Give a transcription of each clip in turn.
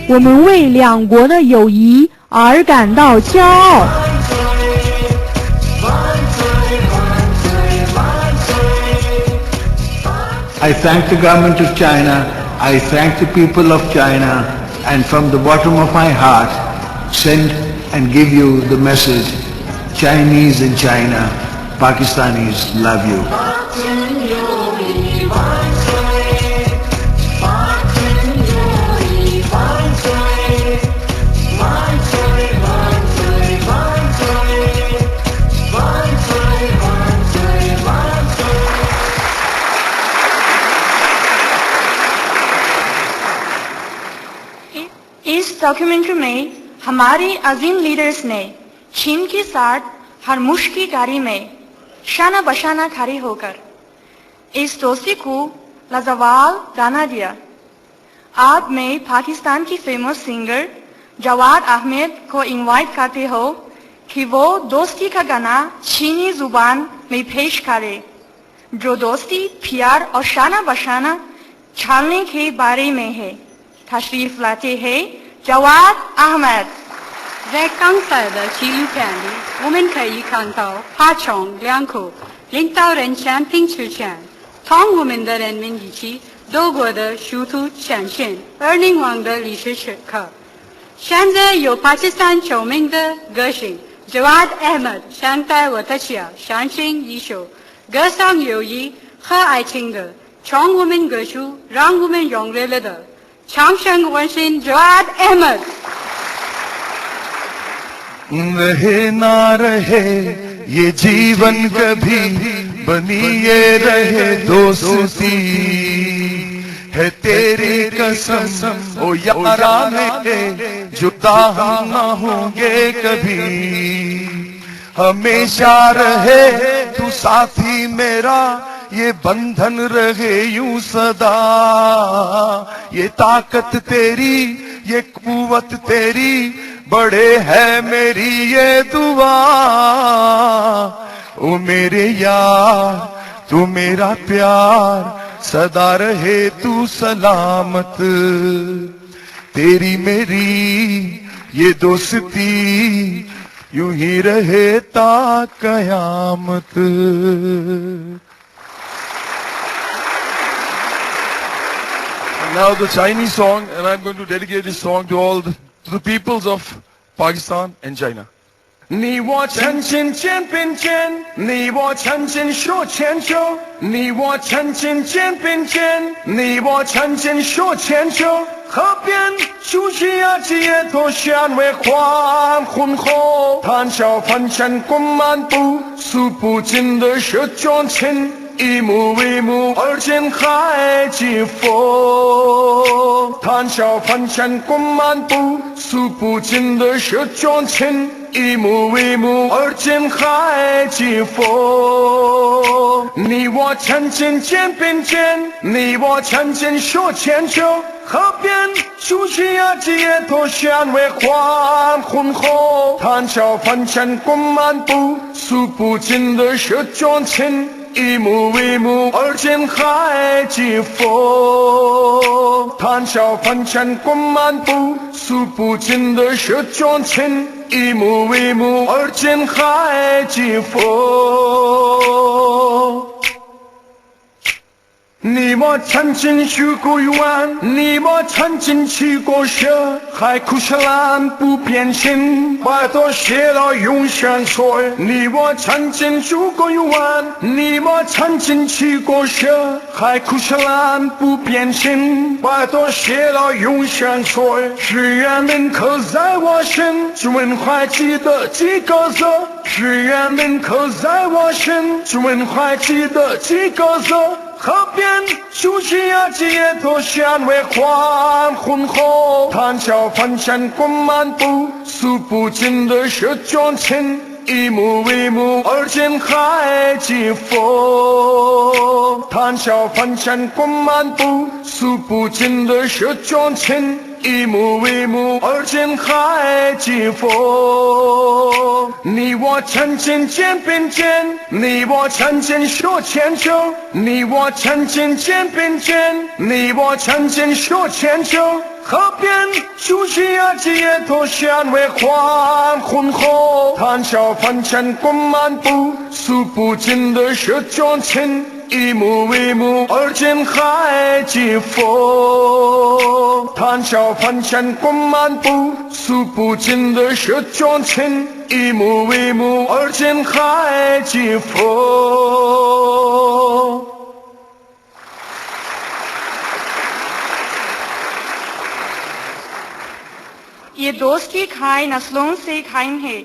我们为两国的友谊而感到骄傲。I thank the government of China, I thank the people of China, and from the bottom of my heart send and give you the message, Chinese in China, Pakistanis love you. इस डॉक्यूमेंट्री में हमारे अजीम लीडर्स ने चीन के साथ हरमुश की गाड़ी में शाना बशाना खड़े होकर इस दोस्ती को लाजवाब बना दिया। आज मैं पाकिस्तान की फेमस सिंगर जवाद अहमद को इनवाइट करते हो कि वो दोस्ती का गाना चीनी जुबान में पेश करे, जो दोस्ती प्यार और शाना बशाना छालने के बारे में है। तशरीफ लाते हैं जवाद अहमद。 在刚才的纪录片里，我们可以看到华强两口领导人肩并着肩，同我们的人民一起度过的殊途前行而难忘的历史时刻。现在由巴基斯坦著名的歌星 Jawad Ahmed 想带我大家相信一首歌颂友谊和爱情的从我们歌曲让我们永远的唱声关心 Jawad Ahmed。 रहे ना रहे ये जीवन कभी बनी ये रहे दोस्ती है तेरी कसम ओ यारा मेरे जुदा हम ना होंगे कभी हमेशा रहे तू साथी मेरा ये बंधन रहे यूं सदा ये ताकत तेरी ये कुव्वत तेरी बड़े है मेरी ये दुआ ओ मेरे यार तू मेरा प्यार सदा रहे तू सलामत तेरी मेरी ये दोस्ती यूं ही रहे ता कयामत। Now the Chinese song, and I'm going to dedicate this song to the peoples of Pakistan and China. 你我曾经肩并肩，你我曾经手牵手，你我曾经肩并肩，你我曾经手牵手。河边树下街头香味黄昏后，谈笑风尘共漫步，数不尽的手中情。一幕一幕，而今还记否？谈笑风尘共漫步，数不尽的手中情。一幕一幕，而今还记否？你我曾经肩并肩，你我曾经手牵手。河边树下街头香味黄昏后，谈笑风尘共漫步，数不尽的手中情。一幕一幕，而今还记否？谈笑风尘共漫步，数不尽的手中情。一幕一幕，而今还记否？你我曾经许过愿，你我曾经起过誓，海枯石烂不变心，拜托写了永相随。你我曾经许过愿，你我曾经起过誓，海枯石烂不变心，拜托写了永相随。只愿铭刻在我心，只问还记得几个字？只愿铭刻在我心，只问还记得几个字？河边树下街头香味黄昏后，谈笑风尘共漫步，数不尽的手中情。一幕一幕，而今还记否？谈笑风尘共漫步，数不尽的手中情。一幕一幕而今还记佛。你我曾经肩并肩，你我曾经手牵手，你我曾经肩并肩，你我曾经手牵手。河边熟悉啊，街头香味黄昏后，谈笑风尘共漫步，数不尽的血妆情，一幕一幕而今还记佛。谈笑风尘共漫步，数不尽的血妆情，一幕一幕而今还记佛。ये दोस्ती खाए नस्लों से कायम है।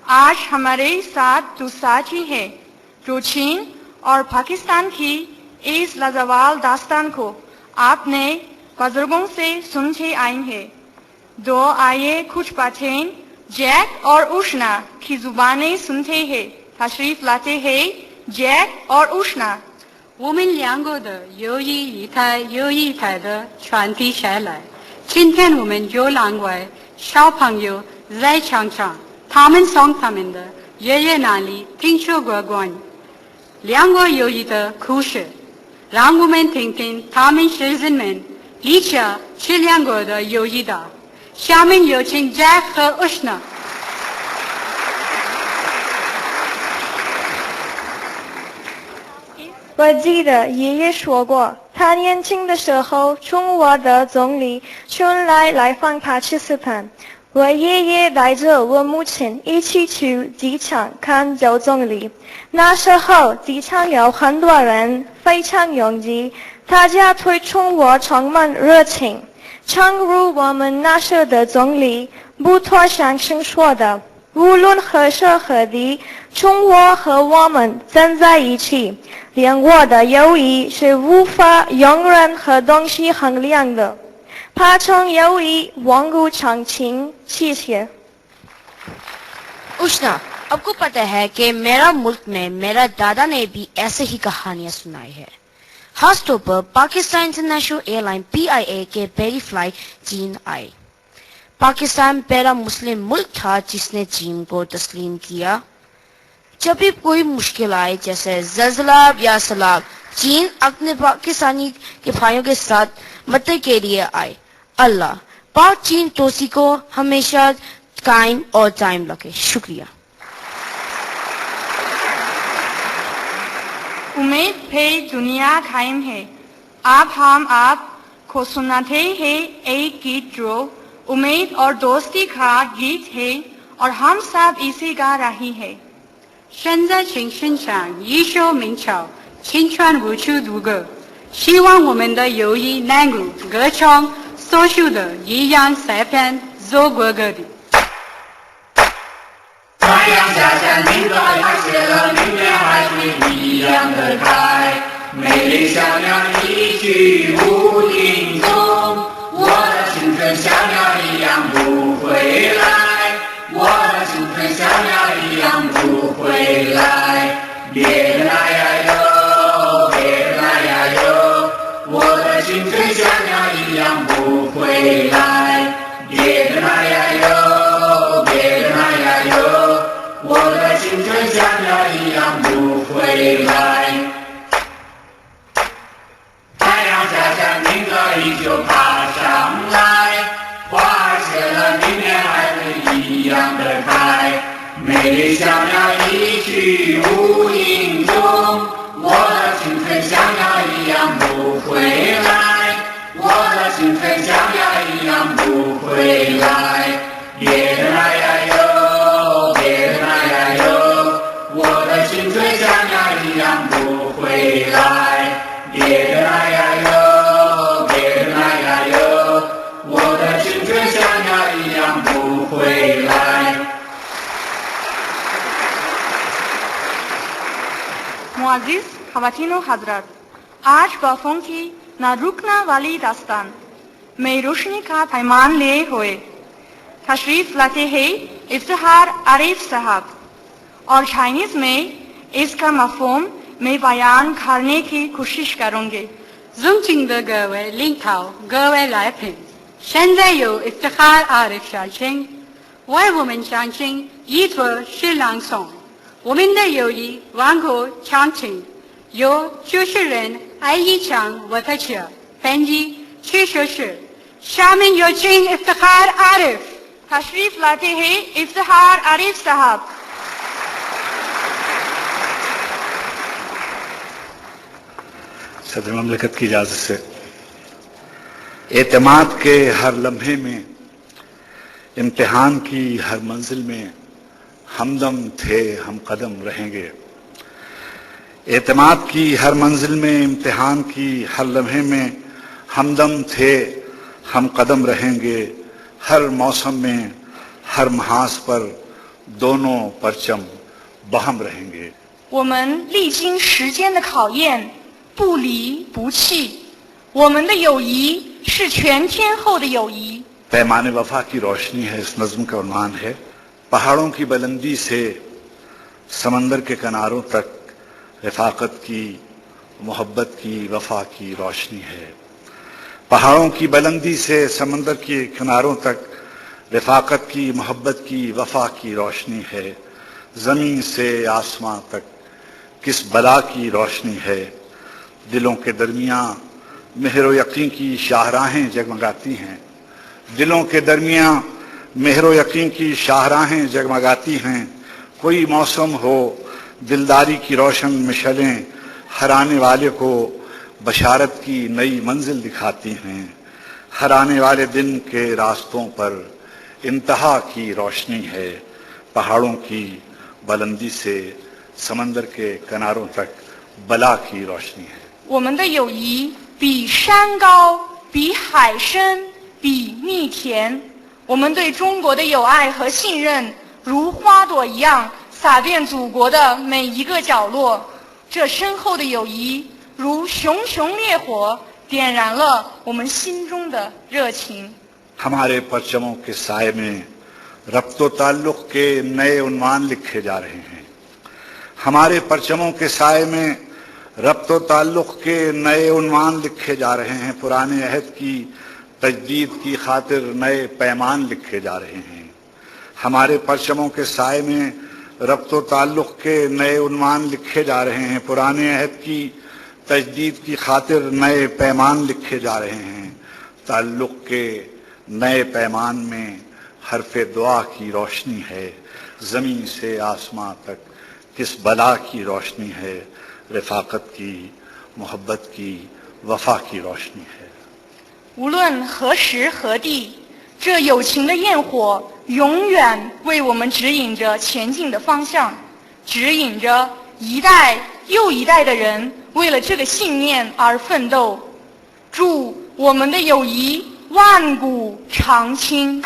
आज हमारे साथ दुसाची है जो चीन और पाकिस्तान की इस लाजवाब दास्तान को आपने बुजुर्गों से सुनते आए हैं। दो आइए कुछ बातें जैक और उष्णा की जुबानें सुनते हैं। तशरीफ लाते हैं जैक और उष्णा。我们两国的友谊一代又一代的传递下来。今天我们有两位小朋友在场上，他们从他们的爷爷那里听说过关于两国友谊的故事，让我们听听他们是怎么立下这两国的友谊的。下面有请 Jack 和 Ushna。我记得爷爷说过，他年轻的时候，中国的总理春来访巴基斯坦，我爷爷带着我母亲一起去机场看旧总理。那时候机场有很多人，非常拥挤，大家对中国充满热情。正如我们那时的总理布托先生说的，无论何时何地，中国和我们站在一起。两国的友谊是无法用任何东西衡量的，怕成友谊万古长青。谢谢。उष्णा, आपको पता है कि मेरा मुल्क में मेरा दादा ने भी ऐसे ही कहानियां सुनाई है। खासतौर पर पाकिस्तान इंटरनेशनल एयरलाइन PIA के पहली फ्लाइट चीन आई। पाकिस्तान पहला मुस्लिम मुल्क था जिसने चीन को तस्लीम किया। जब भी कोई मुश्किल आए जैसे ज़लज़ला या सैलाब, चीन अपने पाकिस्तानी के भाइयों के साथ मदद के लिए आए। अल्लाह पाक चीन दोस्ती को हमेशा कायम और दायम रखे। शुक्रिया। उम्मीद पे दुनिया कायम है। अब हम आपको सुनाते हैं एक गीत जो उम्मीद और दोस्ती का गीत है और हम सब इसे गा रही है। 身在青山上，一手明朝，青春无处独个。希望我们的友谊能够歌唱所有的一样三片走过各地。太阳下山，明白还是了，明天还会一样的开。美丽小鸟一去无影踪，我的青春小鸟一样不回来。我的青春小鸟一样不回来，别人来呀哟，别人来呀哟，我的青春小鸟一样不回来，别人来呀哟，别人来呀哟，我的青春小鸟一样不回来。太阳下山，明哥依旧爬上来，花儿谢了，明年还会一样的开。美丽小鸟一去无影踪，我的青春小鸟一样不回来，我的青春小鸟一样不回来。别人来呀哟，别人来呀哟，我的青春小鸟一样不回来。别人来呀哟，别人来呀哟，我的青春小鸟一样不回来。मुआज़िज़ ख़वातीन व हज़रात, आज वफ़ों की न रुकना वाली दास्तान में रोशनी का पैमान लिए हुए तशरीफ़ लाते हैं इफ्तिखार आरिफ साहब और चाइनीज़ में इसका मफ़हूम मैं बयान करने की कोशिश करूँगी। 尊敬的各位领导、各位来宾，现在由Iftikhar Arif 小青为我们唱经一段诗朗诵。我们的友谊万古长青，由主持人艾一强为他写编辑曲首诗。下面有请 Iftikhar Arif。तशरीफ लाते हैं इफ्तिखार आरिफ साहब। सदर ममलिकत की इजाजत से एतमाद के हर लम्हे में, इम्तिहान की हर मंजिल में हमदम थे हम कदम रहेंगे। एतमाद की हर मंजिल में, इम्तिहान की हर लम्हे में हमदम थे हम कदम रहेंगे। हर मौसम में, हर महास पर दोनों परचम बहम रहेंगे। 我们历经时间的考验，不离不弃。我们的友谊是全天候的友谊。 पैमाने वफा की रोशनी है इस नज्म का उन्वान है। पहाड़ों की बुलंदी से समंदर के किनारों तक रफाकत की, मोहब्बत की, वफा की रोशनी है। पहाड़ों की बुलंदी से समंदर के किनारों तक रफाकत की, मोहब्बत की, वफा की रोशनी है। जमीन से आसमां तक किस बला की रोशनी है। दिलों के दरमियां मेहर यकीन की शाहराहें जगमगाती हैं। दिलों के दरमियां मेहर यकीन की शाहराहें जगमगाती हैं। कोई मौसम हो, दिलदारी की रोशन मिशलें हर आने वाले को बशारत की नई मंजिल दिखाती हैं। हर आने वाले दिन के रास्तों पर इंतहा की रोशनी है। पहाड़ों की बुलंदी से समंदर के किनारों तक बला की रोशनी है। 我们的友谊比山高，比海深，比蜜甜。我们对中国的友爱和信任，如花朵一样洒遍祖国的每一个角落。这深厚的友谊，如熊熊烈火，点燃了我们心中的热情。 हमारे परचमों के साए में रब्तो ताल्लुक के नए उन्वान लिखे जा रहे हैं। हमारे परचमों के साए में रब्तो ताल्लुक के नए उन्वान लिखे जा रहे हैं। पुराने अहद की तजदीद की खातिर नए पैमान लिखे जा रहे हैं। हमारे परचमों के साए में रब्तो ताल्लुक के नए उन्वान लिखे जा रहे हैं। पुराने अहद की तजदीद की खातिर नए पैमान लिखे जा रहे हैं। ताल्लुक के नए पैमान में हरफे दुआ की रोशनी है। जमीन से आसमां तक किस बला की रोशनी है। रफाकत की, मोहब्बत की, वफा की रोशनी है। 无论何时何地，这友情的焰火永远为我们指引着前进的方向，指引着一代又一代的人为了这个信念而奋斗。祝我们的友谊万古长青！